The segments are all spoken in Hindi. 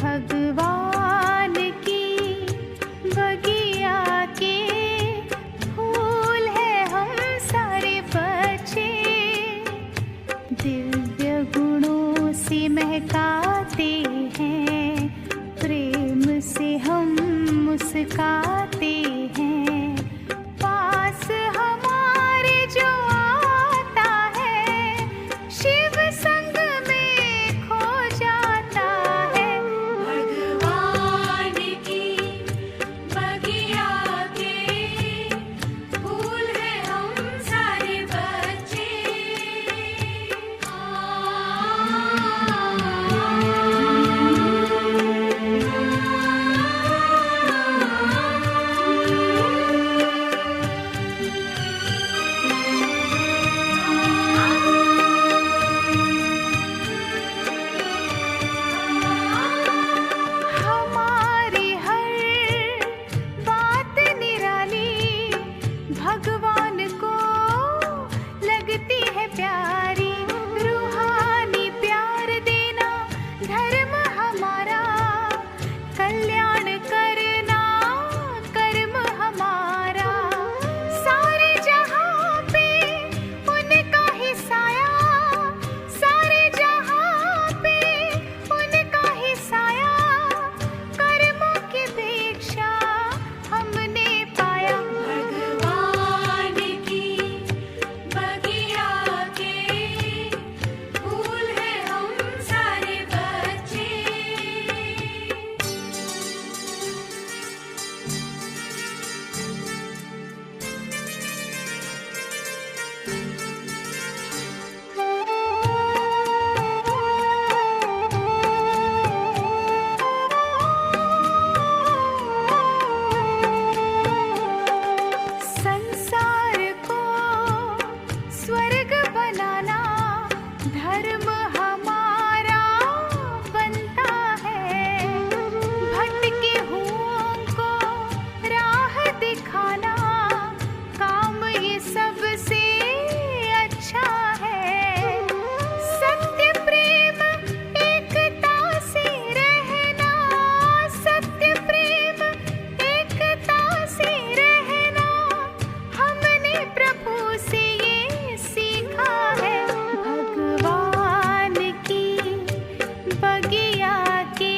भगवान की बगिया के फूल है हम सारे बच्चे, दिव्य गुणों से महकाते हैं, प्रेम से हम मुस्काते हैं। पास हमारे जो आता है, शिव संग में खो जाता है। भगवान की बगिया के फूल है हम सारे बच्चे। हमारी हर बात निराली भगवान को लगती है प्यारी। रूहानी प्यार देना धर्म हमारा, कल्याण करना कर्म हमारा। सारे जहां पे उनका ही साया, सारे जहां पे उनका ही साया। कर्मों की भिक्षा हमने पाया। भगवान की बगिया के फूल है हम सारे बच्चे। संसार को स्वर्ग बनाना धर्म हमारा बनता है। भटके हुओं को राह दिखाना काम ये सबसे अच्छा है। सत्य प्रेम एकता से रहना, सत्य प्रेम एकता से रहना, हमने प्रभु से ये सीखा है। भगवान की बगिया के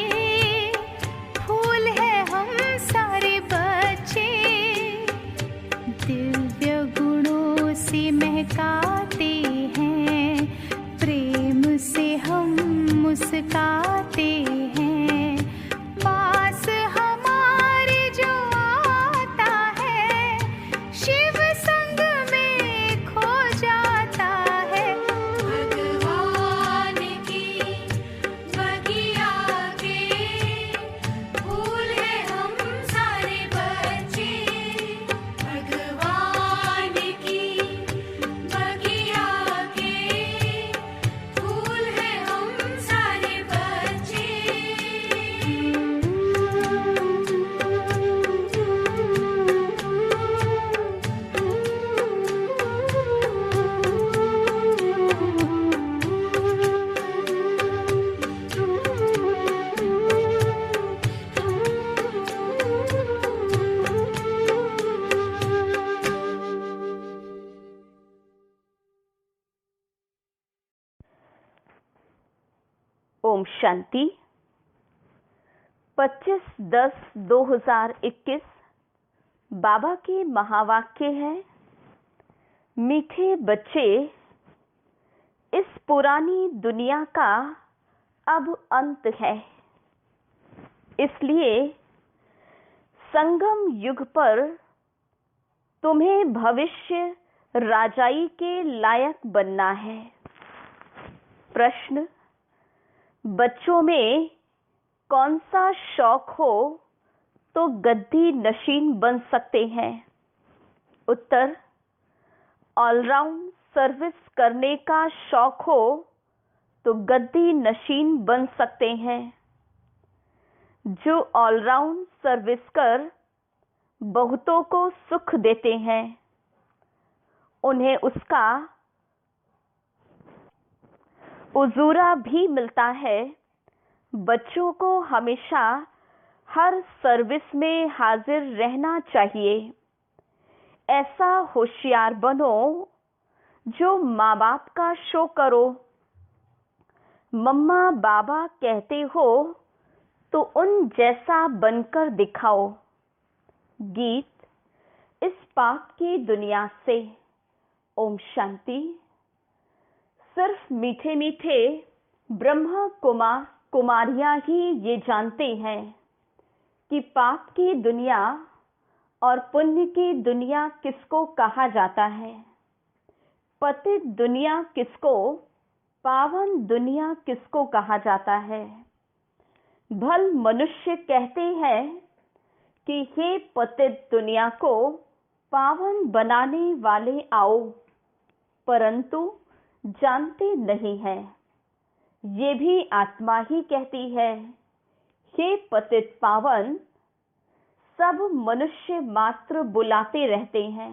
फूल है हम सारे बच्चे, दिव्य गुणों से महकाते हैं, प्रेम से हम मुस्काते हैं। पास हमारे जो आता है, शिव संग में खो जाता है। भगवान की बगिया के फूल है हम सारे बच्चे। भगवान की बगिया के फूल है हम सारे बच्चे। ओम शांति। 25/10/2021 बाबा के महावाक्य है, मीठे बच्चे, इस पुरानी दुनिया का अब अंत है, इसलिए संगम युग पर तुम्हें भविष्य राजाई के लायक बनना है। प्रश्न, बच्चों में कौन सा शौक हो तो गद्दी नशीन बन सकते हैं? उत्तर, ऑलराउंड सर्विस करने का शौक हो तो गद्दी नशीन बन सकते हैं। जो ऑलराउंड सर्विस कर बहुतों को सुख देते हैं, उन्हें उसका उजूरा भी मिलता है, बच्चों को हमेशा हर सर्विस में हाजिर रहना चाहिए। ऐसा होशियार बनो जो माँ बाप का शो करो। मम्मा बाबा कहते हो तो उन जैसा बनकर दिखाओ। गीत इस पाप की दुनिया से। ओम शांति। सिर्फ मीठे मीठे ब्रह्म कुमारियां ही ये जानते हैं कि पाप की दुनिया और पुण्य की दुनिया किसको कहा जाता है। पतित दुनिया किसको, पावन दुनिया किसको कहा जाता है। भल मनुष्य कहते हैं कि हे पतित दुनिया को पावन बनाने वाले आओ, परंतु जानते नहीं हैं। ये भी आत्मा ही कहती है, हे पतित पावन। सब मनुष्य मात्र बुलाते रहते हैं,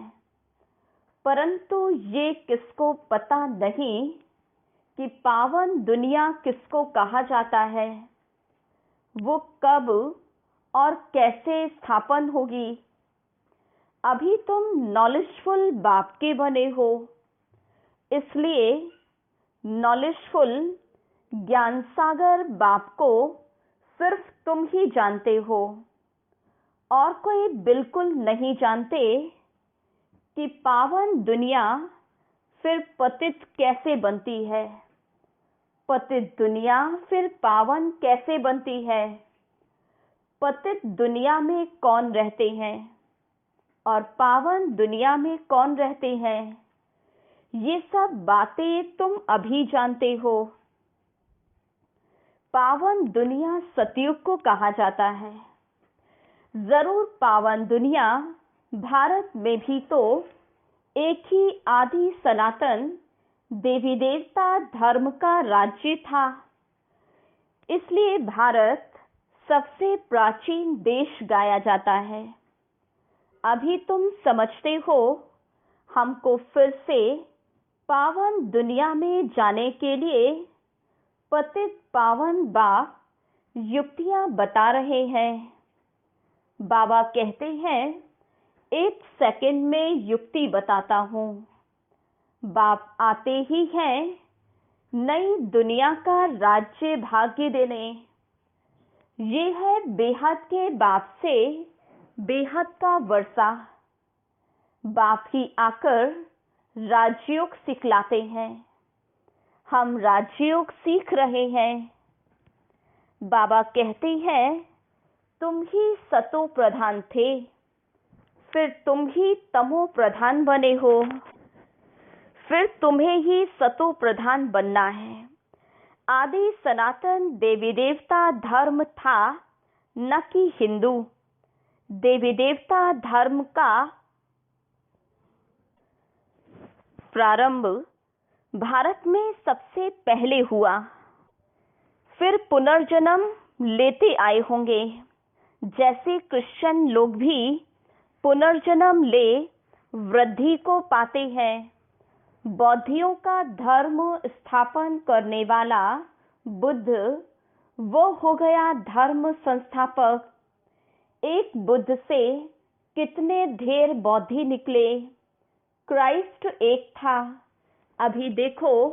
परंतु ये किसको पता नहीं कि पावन दुनिया किसको कहा जाता है, वो कब और कैसे स्थापन होगी। अभी तुम नॉलेजफुल बाप के बने हो, इसलिए नॉलेजफुल ज्ञान सागर बाप को सिर्फ तुम ही जानते हो और कोई बिल्कुल नहीं जानते कि पावन दुनिया फिर पतित कैसे बनती है, पतित दुनिया फिर पावन कैसे बनती है, पतित दुनिया में कौन रहते हैं और पावन दुनिया में कौन रहते हैं। ये सब बातें तुम अभी जानते हो। पावन दुनिया सतयुग को कहा जाता है। जरूर पावन दुनिया भारत में भी तो एक ही आदि सनातन देवी देवता धर्म का राज्य था, इसलिए भारत सबसे प्राचीन देश गाया जाता है। अभी तुम समझते हो, हमको फिर से पावन दुनिया में जाने के लिए पतित पावन बाप युक्तियां बता रहे हैं। बाबा कहते हैं, 1 सेकंड में युक्ति बताता हूँ। बाप आते ही हैं नई दुनिया का राज्य भाग्य देने। ये है बेहद के बाप से बेहद का वर्षा। बाप ही आकर राजयोग सिखलाते हैं। हम राजयोग सीख रहे हैं। बाबा कहते हैं, तुम ही सतो प्रधान थे, फिर तुम ही तमो प्रधान बने हो, फिर तुम्हें ही सतो प्रधान बनना है। आदि सनातन देवी देवता धर्म था, न कि हिंदू। देवी देवता धर्म का प्रारंभ भारत में सबसे पहले हुआ, फिर पुनर्जन्म लेते आए होंगे। जैसे क्रिश्चियन लोग भी पुनर्जन्म ले वृद्धि को पाते हैं। बौद्धियों का धर्म स्थापन करने वाला बुद्ध, वो हो गया धर्म संस्थापक। एक बुद्ध से कितने ढेर बौद्धि निकले। क्राइस्ट एक था, अभी देखो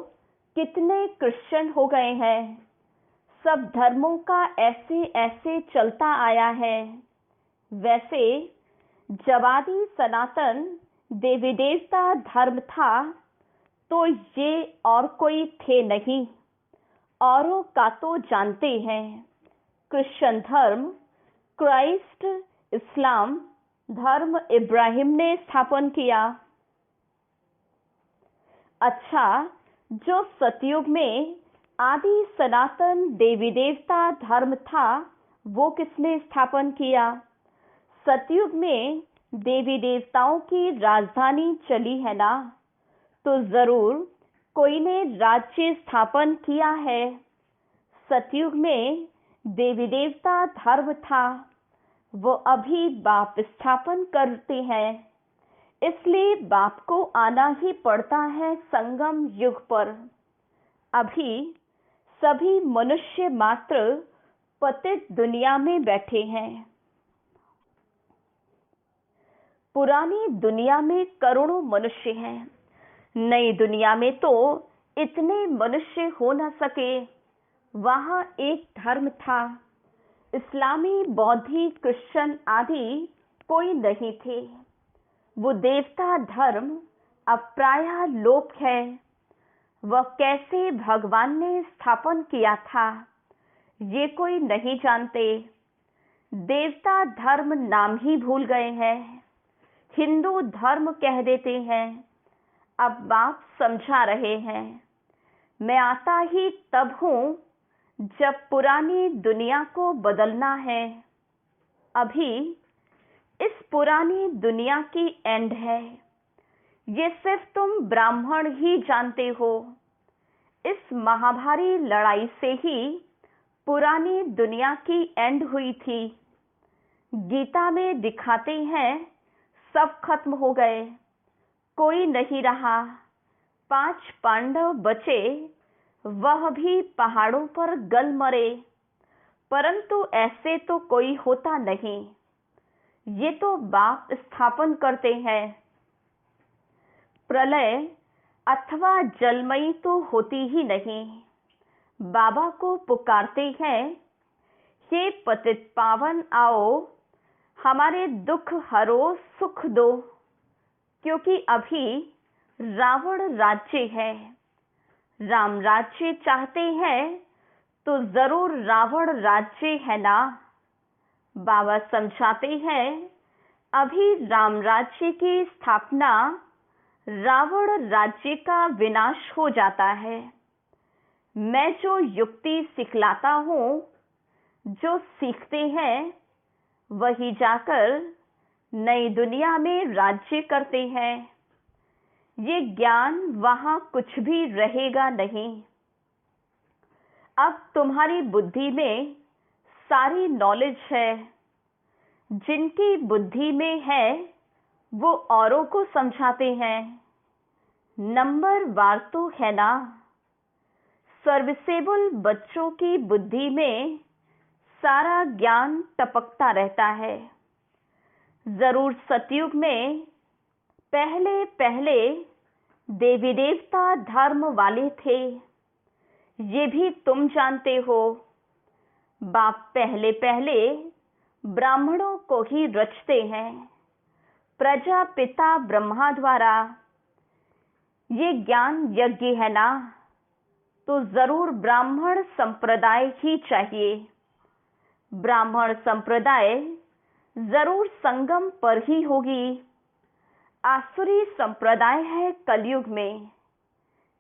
कितने क्रिश्चियन हो गए हैं। सब धर्मों का ऐसे ऐसे चलता आया है। वैसे जब आदि सनातन देवी देवता धर्म था तो ये और कोई थे नहीं। औरों का तो जानते हैं। क्रिश्चियन धर्म क्राइस्ट, इस्लाम धर्म इब्राहिम ने स्थापन किया। अच्छा, जो सतयुग में आदि सनातन देवी देवता धर्म था वो किसने स्थापन किया। सतयुग में देवी देवताओं की राजधानी चली है ना, तो जरूर कोई ने राज्य स्थापन किया है। सतयुग में देवी देवता धर्म था, वो अभी बाप स्थापन करते हैं। इसलिए बाप को आना ही पड़ता है संगम युग पर। अभी सभी मनुष्य मात्र पतित दुनिया में बैठे हैं। पुरानी दुनिया में करोड़ों मनुष्य हैं। नई दुनिया में तो इतने मनुष्य हो न सके। वहाँ एक धर्म था, इस्लामी, बौद्धी, क्रिश्चियन आदि कोई नहीं थे। वो देवता धर्म अब प्रायः लोप है। वह कैसे भगवान ने स्थापन किया था ये कोई नहीं जानते। देवता धर्म नाम ही भूल गए हैं, हिंदू धर्म कह देते हैं। अब बाप समझा रहे हैं। मैं आता ही तब हूँ जब पुरानी दुनिया को बदलना है। अभी इस पुरानी दुनिया की एंड है। ये सिर्फ तुम ब्राह्मण ही जानते हो। इस महाभारी लड़ाई से ही पुरानी दुनिया की एंड हुई थी। गीता में दिखाते हैं सब खत्म हो गए, कोई नहीं रहा। 5 पांडव बचे, वह भी पहाड़ों पर गल मरे। परंतु ऐसे तो कोई होता नहीं। ये तो बाप स्थापन करते हैं। प्रलय अथवा जलमयी तो होती ही नहीं। बाबा को पुकारते हैं, हे पतित पावन आओ, हमारे दुख हरो, सुख दो। क्योंकि अभी रावण राज्य है। राम राज्य चाहते हैं तो जरूर रावण राज्य है ना। बाबा समझाते हैं, अभी राम राज्य की स्थापना रावण राज्य का विनाश हो जाता है। मैं जो युक्ति सिखलाता हूँ, जो सीखते हैं वही जाकर नई दुनिया में राज्य करते हैं। ये ज्ञान वहाँ कुछ भी रहेगा नहीं। अब तुम्हारी बुद्धि में सारी नॉलेज है। जिनकी बुद्धि में है वो औरों को समझाते हैं। नंबर वार तो है ना। सर्विसेबल बच्चों की बुद्धि में सारा ज्ञान टपकता रहता है। जरूर सतयुग में पहले पहले देवी देवता धर्म वाले थे। ये भी तुम जानते हो। बाप पहले पहले ब्राह्मणों को ही रचते हैं, प्रजापिता ब्रह्मा द्वारा। ये ज्ञान यज्ञ है ना, तो जरूर ब्राह्मण संप्रदाय ही चाहिए। ब्राह्मण संप्रदाय जरूर संगम पर ही होगी। आसुरी संप्रदाय है कलयुग में,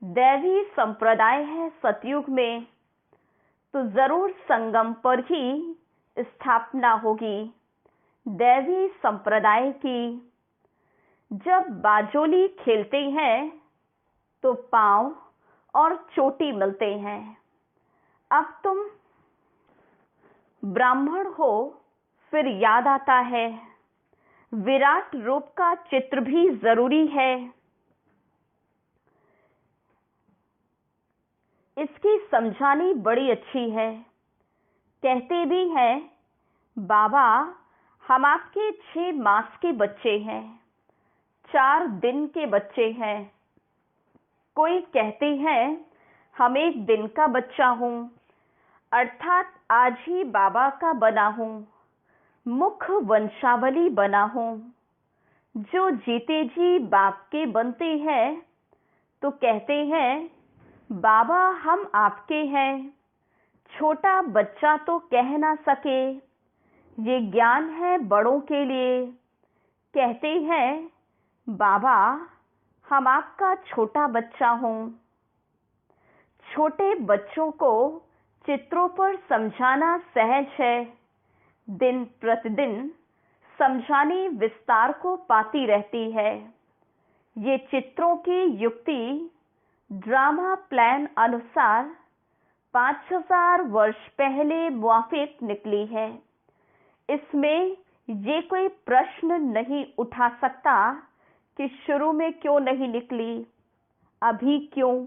दैवी संप्रदाय है सतयुग में। तो जरूर संगम पर ही स्थापना होगी दैवी संप्रदाय की। जब बाजोली खेलते हैं तो पांव और चोटी मिलते हैं। अब तुम ब्राह्मण हो, फिर याद आता है विराट रूप का चित्र भी जरूरी है। इसकी समझानी बड़ी अच्छी है। कहते भी हैं, बाबा हम आपके 6 मास के बच्चे हैं, 4 दिन के बच्चे हैं। कोई कहते हैं हम 1 दिन का बच्चा हूँ, अर्थात आज ही बाबा का बना हूँ, मुख वंशावली बना हूँ। जो जीते जी बाप के बनते हैं तो कहते हैं बाबा हम आपके हैं। छोटा बच्चा तो कह ना सके, ये ज्ञान है बड़ों के लिए। कहते हैं बाबा हम आपका छोटा बच्चा हूँ। छोटे बच्चों को चित्रों पर समझाना सहज है। दिन प्रतिदिन समझाने विस्तार को पाती रहती है। ये चित्रों की युक्ति ड्रामा प्लान अनुसार 5000 वर्ष पहले मुआफिक निकली है। इसमें ये कोई प्रश्न नहीं उठा सकता कि शुरू में क्यों नहीं निकली, अभी क्यों।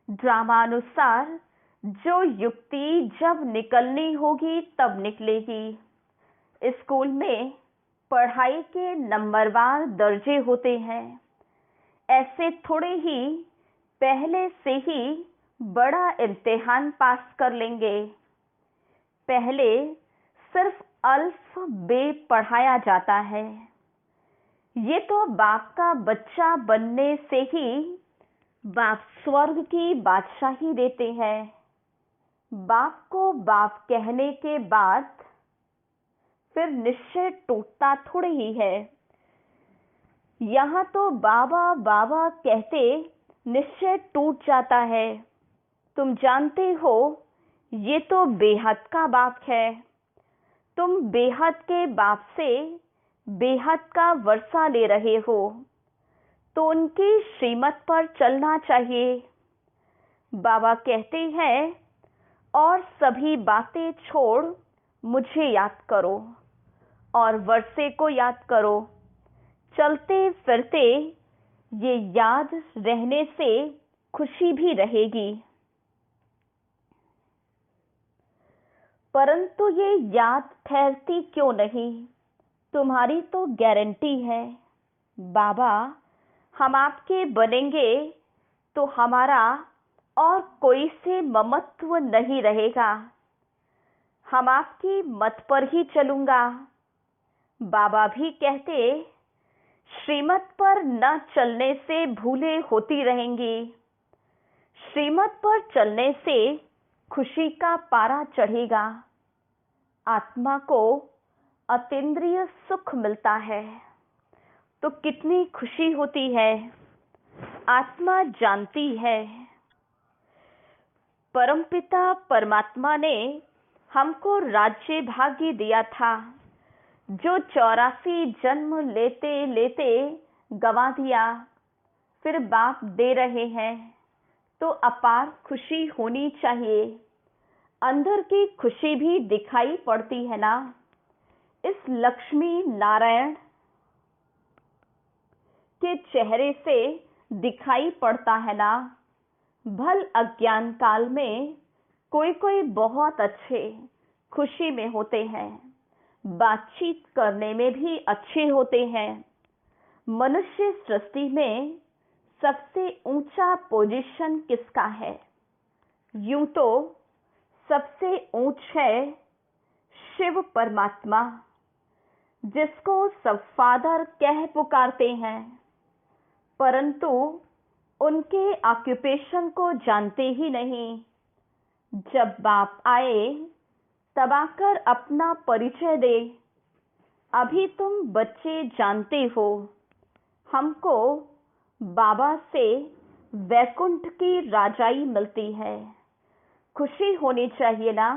ड्रामानुसार जो युक्ति जब निकलनी होगी तब निकलेगी। स्कूल में पढ़ाई के नंबरवार दर्जे होते हैं, ऐसे थोड़े ही पहले से ही बड़ा इम्तिहान पास कर लेंगे। पहले सिर्फ अल्फ बे पढ़ाया जाता है। ये तो बाप का बच्चा बनने से ही बाप स्वर्ग की बादशाही देते हैं। बाप को बाप कहने के बाद फिर निश्चय टूटता थोड़े ही है। यहाँ तो बाबा बाबा कहते निश्चय टूट जाता है। तुम जानते हो ये तो बेहद का बाप है। तुम बेहद के बाप से बेहद का वर्षा ले रहे हो, तो उनकी श्रीमत पर चलना चाहिए। बाबा कहते हैं और सभी बातें छोड़ मुझे याद करो और वर्षे को याद करो। चलते फिरते ये याद रहने से खुशी भी रहेगी। परंतु ये याद ठहरती क्यों नहीं? तुम्हारी तो गारंटी है बाबा हम आपके बनेंगे तो हमारा और कोई से ममत्व नहीं रहेगा। हम आपकी मत पर ही चलूंगा। बाबा भी कहते श्रीमत पर न चलने से भूलें होती रहेंगी। श्रीमत पर चलने से खुशी का पारा चढ़ेगा। आत्मा को अतीन्द्रिय सुख मिलता है तो कितनी खुशी होती है। आत्मा जानती है परमपिता परमात्मा ने हमको राज्य भाग्य दिया था, जो 84 जन्म लेते लेते गंवा दिया, फिर बाप दे रहे हैं तो अपार खुशी होनी चाहिए। अंदर की खुशी भी दिखाई पड़ती है ना। इस लक्ष्मी नारायण के चेहरे से दिखाई पड़ता है ना। भल अज्ञान काल में कोई कोई बहुत अच्छे खुशी में होते हैं, बातचीत करने में भी अच्छे होते हैं। मनुष्य सृष्टि में सबसे ऊंचा पोजीशन किसका है? यूं तो सबसे ऊंच है शिव परमात्मा, जिसको सब फादर कह पुकारते हैं, परंतु उनके ऑक्यूपेशन को जानते ही नहीं। जब बाप आए तब आकर अपना परिचय दे। अभी तुम बच्चे जानते हो हमको बाबा से वैकुंठ की राजाई मिलती है। खुशी होनी चाहिए ना।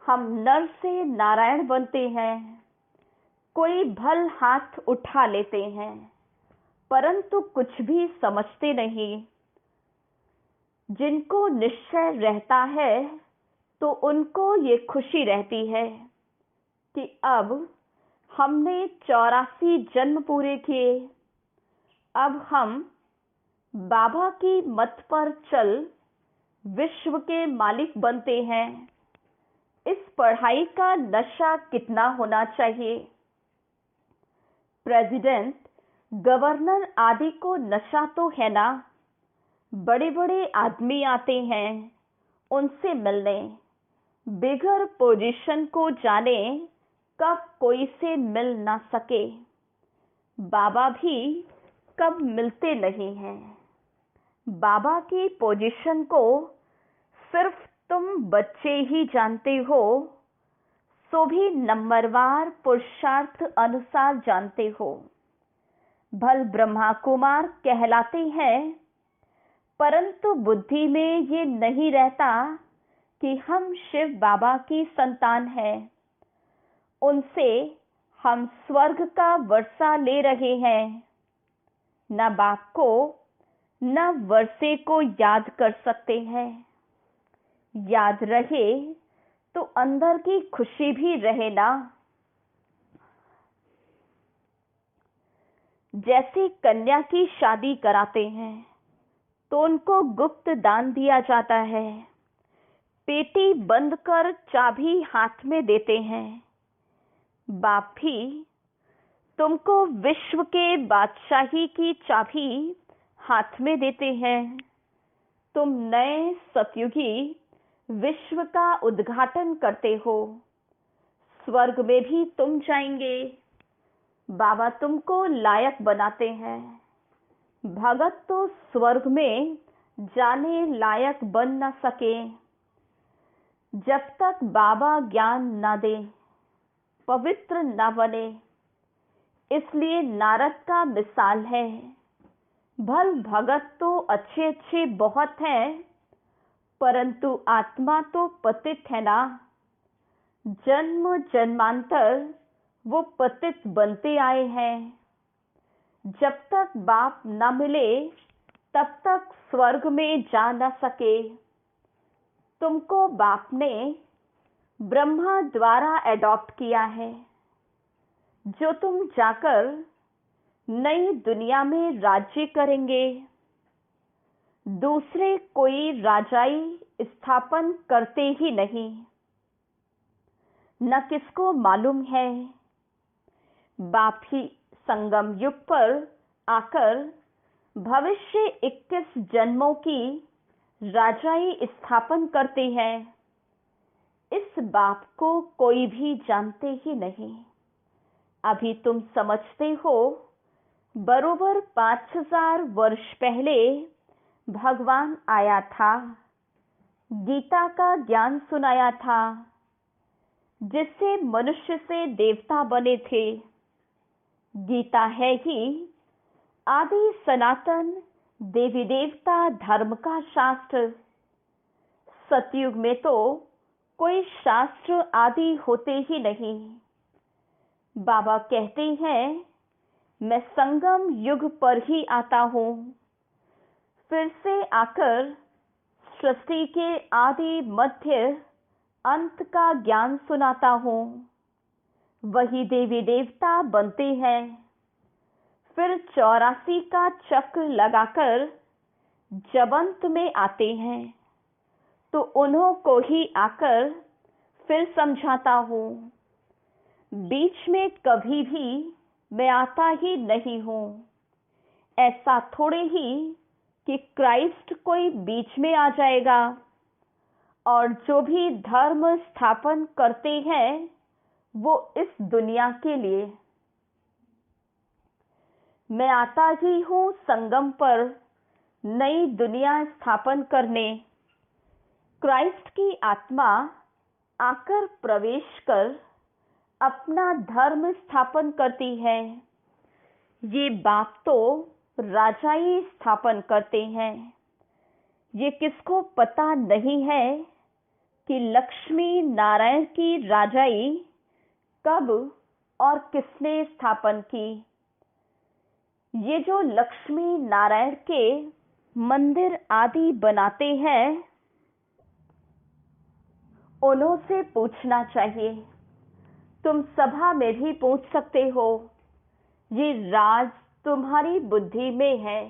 हम नर से नारायण बनते हैं। कोई भल हाथ उठा लेते हैं, परंतु कुछ भी समझते नहीं। जिनको निश्चय रहता है तो उनको ये खुशी रहती है कि अब हमने 84 जन्म पूरे किए। अब हम बाबा की मत पर चल विश्व के मालिक बनते हैं। इस पढ़ाई का नशा कितना होना चाहिए? प्रेसिडेंट, गवर्नर आदि को नशा तो है ना। बड़े बड़े आदमी आते हैं उनसे मिलने, बिगर पोजीशन को जाने कब कोई से मिल ना सके। बाबा भी कब मिलते नहीं हैं। बाबा की पोजीशन को सिर्फ तुम बच्चे ही जानते हो, सो भी नंबरवार पुरुषार्थ अनुसार जानते हो। भल ब्रह्मा कुमार कहलाते हैं, परंतु बुद्धि में ये नहीं रहता कि हम शिव बाबा की संतान हैं। उनसे हम स्वर्ग का वर्षा ले रहे हैं। न बाप को न वर्षे को याद कर सकते हैं। याद रहे तो अंदर की खुशी भी रहे ना। जैसे कन्या की शादी कराते हैं तो उनको गुप्त दान दिया जाता है। पेटी बंद कर चाबी हाथ में देते हैं। बाप भी तुमको विश्व के बादशाही की चाबी हाथ में देते हैं। तुम नए सतयुगी विश्व का उद्घाटन करते हो। स्वर्ग में भी तुम जाएंगे। बाबा तुमको लायक बनाते हैं। भगत तो स्वर्ग में जाने लायक बन न सके जब तक बाबा ज्ञान न दे, पवित्र न बने। इसलिए नारद का मिसाल है। भल भगत तो अच्छे अच्छे बहुत हैं, परंतु आत्मा तो पतित है ना। जन्म जन्मांतर वो पतित बनते आए हैं। जब तक बाप न मिले तब तक स्वर्ग में जा न सके। तुमको बाप ने ब्रह्मा द्वारा एडॉप्ट किया है, जो तुम जाकर नई दुनिया में राज्य करेंगे। दूसरे कोई राजाई स्थापन करते ही नहीं। न किसको मालूम है। बाप ही संगम युग पर आकर भविष्य 21 जन्मों की राजाई स्थापन करते हैं। इस बात को कोई भी जानते ही नहीं। अभी तुम समझते हो, बरोबर 5000 वर्ष पहले भगवान आया था, गीता का ज्ञान सुनाया था, जिससे मनुष्य से देवता बने थे। गीता है ही आदि सनातन देवी देवता धर्म का शास्त्र। सतयुग में तो कोई शास्त्र आदि होते ही नहीं। बाबा कहते हैं, मैं संगम युग पर ही आता हूँ। फिर से आकर सृष्टि के आदि मध्य अंत का ज्ञान सुनाता हूँ। वही देवी देवता बनते हैं। फिर 84 का चक्र लगाकर जब अंत में आते हैं, तो उन्हों को ही आकर फिर समझाता हूँ। बीच में कभी भी मैं आता ही नहीं हूँ। ऐसा थोड़े ही कि क्राइस्ट कोई बीच में आ जाएगा और जो भी धर्म स्थापन करते हैं वो इस दुनिया के लिए। मैं आता ही हूँ संगम पर नई दुनिया स्थापन करने। क्राइस्ट की आत्मा आकर प्रवेश कर अपना धर्म स्थापन करती है। ये बाप तो राजाई स्थापन करते हैं। ये किसको पता नहीं है कि लक्ष्मी नारायण की राजाई कब और किसने स्थापन की। ये जो लक्ष्मी नारायण के मंदिर आदि बनाते हैं, उन्हों से पूछना चाहिए। तुम सभा में भी पूछ सकते हो। ये राज तुम्हारी बुद्धि में है।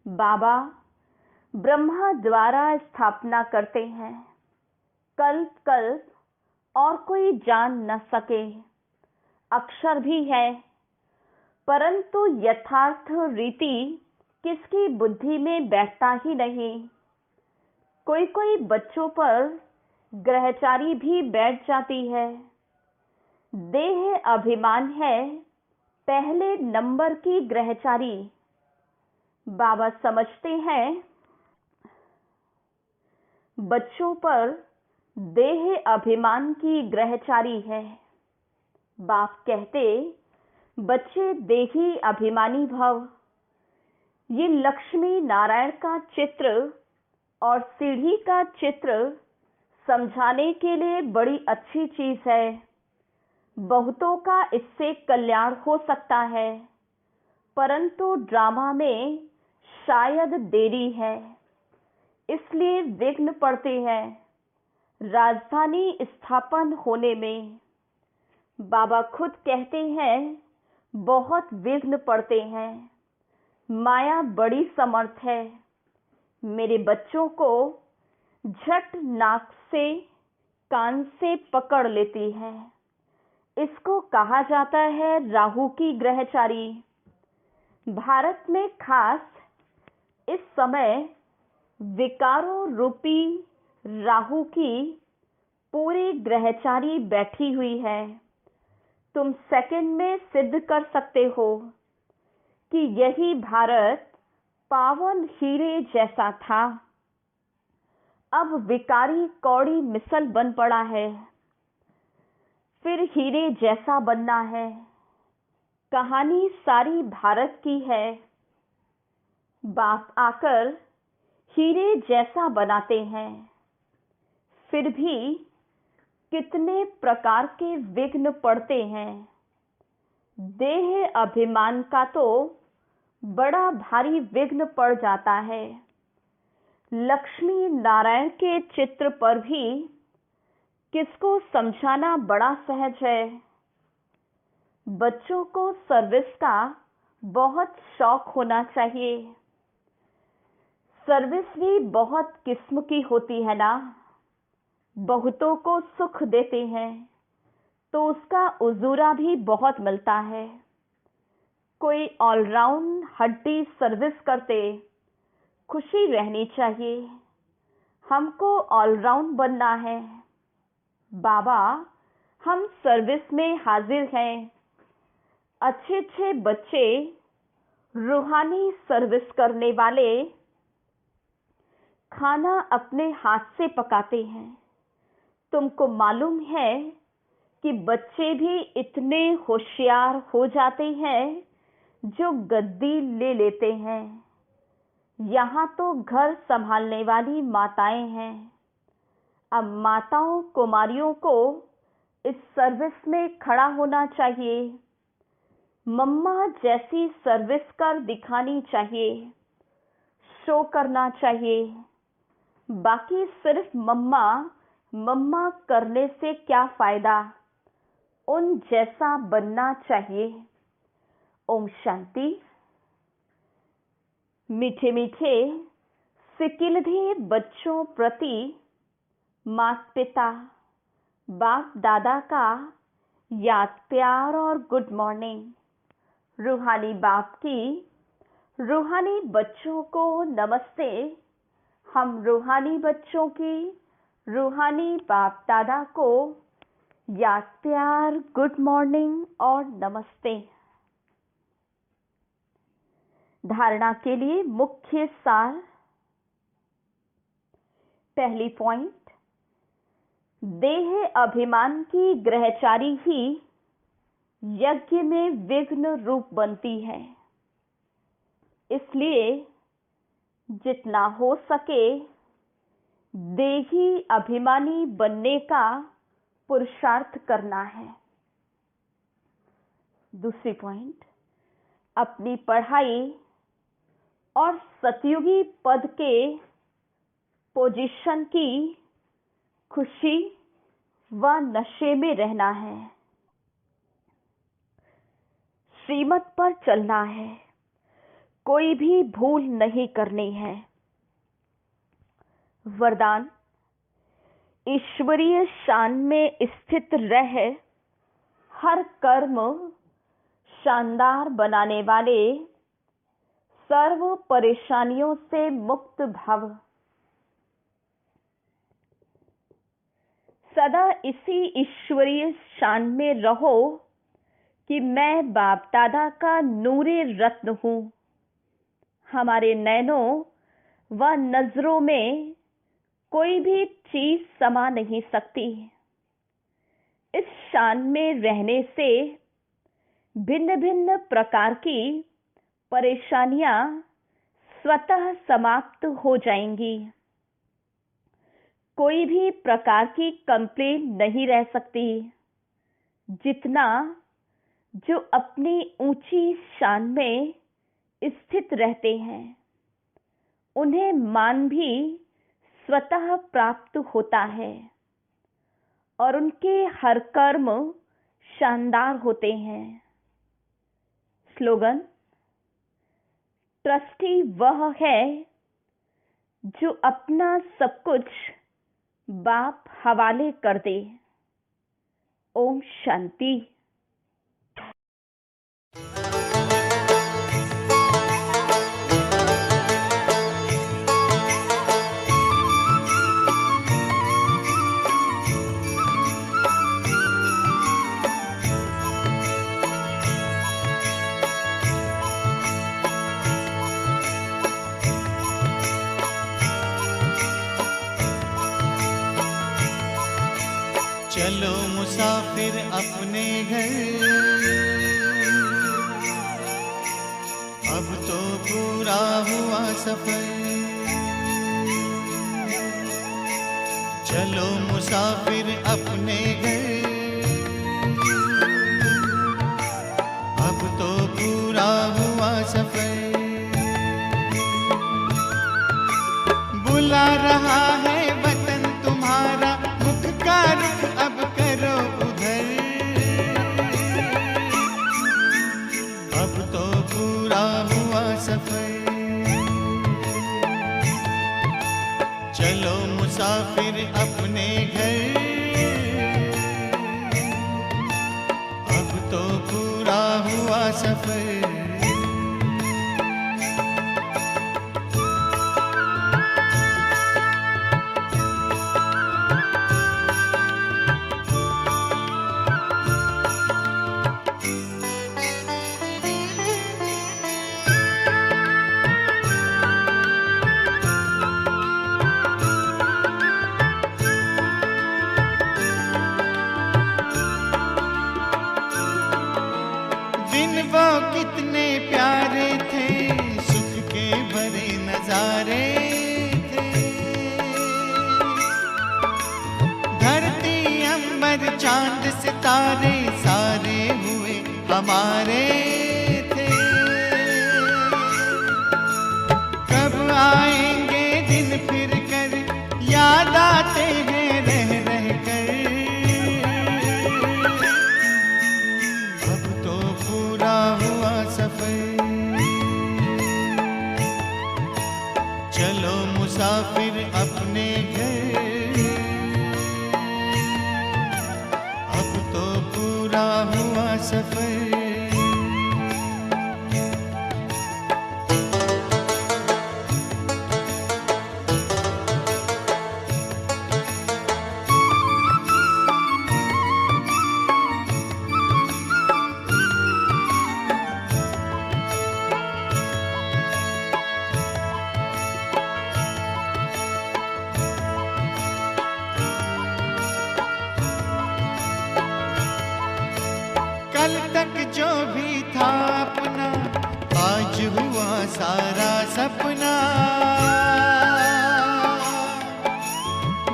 बाबा ब्रह्मा द्वारा स्थापना करते हैं। कल्प कल्प और कोई जान न सके। अक्षर भी है, परंतु यथार्थ रीति किसकी बुद्धि में बैठता ही नहीं। कोई कोई बच्चों पर ग्रहचारी भी बैठ जाती है। देह अभिमान है पहले नंबर की ग्रहचारी। बाबा समझते हैं बच्चों पर देह अभिमान की ग्रहचारी है। बाप कहते, बच्चे देही अभिमानी भव। ये लक्ष्मी नारायण का चित्र और सीढ़ी का चित्र समझाने के लिए बड़ी अच्छी चीज है। बहुतों का इससे कल्याण हो सकता है, परंतु ड्रामा में शायद देरी है, इसलिए विघ्न पड़ते हैं राजधानी स्थापन होने में। बाबा खुद कहते हैं बहुत विघ्न पड़ते हैं। माया बड़ी समर्थ है। मेरे बच्चों को झट नाक से कान से पकड़ लेती है। इसको कहा जाता है राहु की ग्रहचारी। भारत में खास इस समय विकारों रूपी राहु की पूरी ग्रहचारी बैठी हुई है। तुम सेकंड में सिद्ध कर सकते हो कि यही भारत पावन हीरे जैसा था, अब विकारी कौड़ी मिसल बन पड़ा है। फिर हीरे जैसा बनना है। कहानी सारी भारत की है। बाप आकर हीरे जैसा बनाते हैं। फिर भी कितने प्रकार के विघ्न पड़ते हैं। देह अभिमान का तो बड़ा भारी विघ्न पड़ जाता है। लक्ष्मी नारायण के चित्र पर भी किसको समझाना बड़ा सहज है। बच्चों को सर्विस का बहुत शौक होना चाहिए। सर्विस भी बहुत किस्म की होती है ना। बहुतों को सुख देते हैं तो उसका उजूरा भी बहुत मिलता है। कोई ऑलराउंड हड्डी सर्विस करते, खुशी रहनी चाहिए। हमको ऑलराउंड बनना है। बाबा, हम सर्विस में हाजिर हैं। अच्छे अच्छे बच्चे रूहानी सर्विस करने वाले खाना अपने हाथ से पकाते हैं। तुमको मालूम है कि बच्चे भी इतने होशियार हो जाते हैं जो गद्दी ले लेते हैं। यहाँ तो घर संभालने वाली माताएं हैं। अब माताओं कुमारियों को इस सर्विस में खड़ा होना चाहिए। मम्मा जैसी सर्विस कर दिखानी चाहिए, शो करना चाहिए। बाकी सिर्फ मम्मा मम्मा करने से क्या फायदा, उन जैसा बनना चाहिए। ओम शांति। मीठे मीठे सिकिलधे बच्चों प्रति माता पिता बाप दादा का याद प्यार और गुड मॉर्निंग। रूहानी बाप की रूहानी बच्चों को नमस्ते। हम रूहानी बच्चों की रूहानी बाप दादा को याद प्यार गुड मॉर्निंग और नमस्ते। धारणा के लिए मुख्य सार। पहली पॉइंट, देह अभिमान की ग्रहचारी ही यज्ञ में विघ्न रूप बनती है। इसलिए जितना हो सके देही अभिमानी बनने का पुरुषार्थ करना है। दूसरी पॉइंट, अपनी पढ़ाई और सतयुगी पद के पोजीशन की खुशी व नशे में रहना है। श्रीमत पर चलना है। कोई भी भूल नहीं करनी है। वरदान, ईश्वरीय शान में स्थित रह हर कर्म शानदार बनाने वाले सर्व परेशानियों से मुक्त भव। सदा इसी ईश्वरीय शान में रहो कि मैं बाप दादा का नूरे रत्न हूँ। हमारे नैनों व नजरों में कोई भी चीज समा नहीं सकती। इस शान में रहने से भिन्न भिन्न प्रकार की परेशानियां स्वतः समाप्त हो जाएंगी। कोई भी प्रकार की कंप्लेन नहीं रह सकती। जितना जो अपनी ऊंची शान में स्थित रहते हैं उन्हें मान भी स्वतः प्राप्त होता है और उनके हर कर्म शानदार होते हैं। स्लोगन, ट्रस्टी वह है जो अपना सब कुछ बाप हवाले कर दे। ओम शांति। चलो मुसाफिर अपने घर, अब तो पूरा हुआ सफर। चलो मुसाफिर अपने घर, अब तो पूरा हुआ सफर। बुला रहा है वतन तुम्हारा, मुख का रुख अब करो उधर। अब तो पूरा हुआ सफर। चलो मुसाफिर अपने घर, अब तो पूरा हुआ सफर। वो कितने प्यारे थे, सुख के भरे नजारे थे। धरती अंबर चांद सितारे सारे हुए हमारे थे। कब आएंगे दिन फिर कर, याद आते हैं रह रह कर। चलो मुसाफिर अपने घर, अब तो पूरा हुआ सफर। कल तक जो भी था अपना, आज हुआ सारा सपना।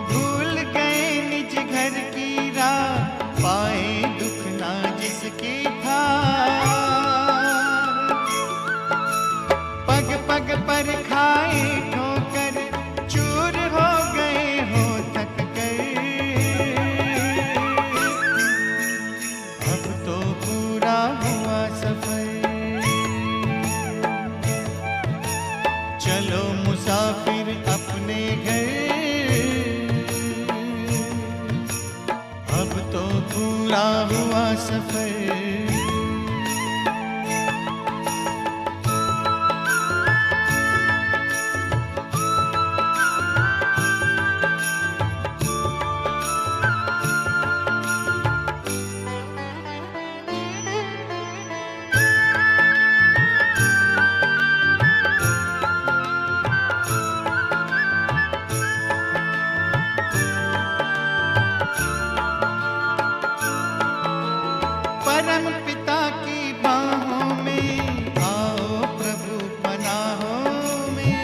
भूल गए निज घर की राह, पाए दुख ना जिसकी था। पग पग पर खाए ठोकर, चूर हो गए हो थक कर। अब तो पूरा हुआ सफर। चलो मुसाफिर अपने घर, अब तो पूरा हुआ सफर। परम पिता की बाहों में आओ प्रभु पनाहों में।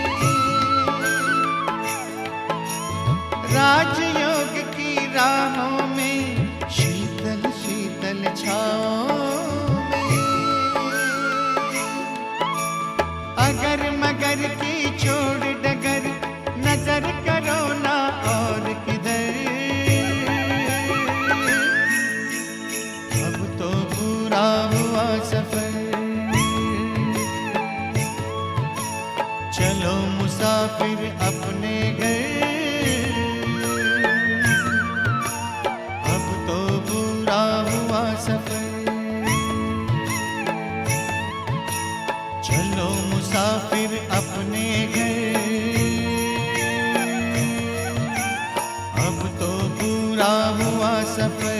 राजयोग की राहों में, शीतल शीतल छाओं में। अगर मगर की छोड़ डगर, नजर करो ना और किधर। हुआ सफर। चलो मुसाफिर अपने पूरा हुआ सफर।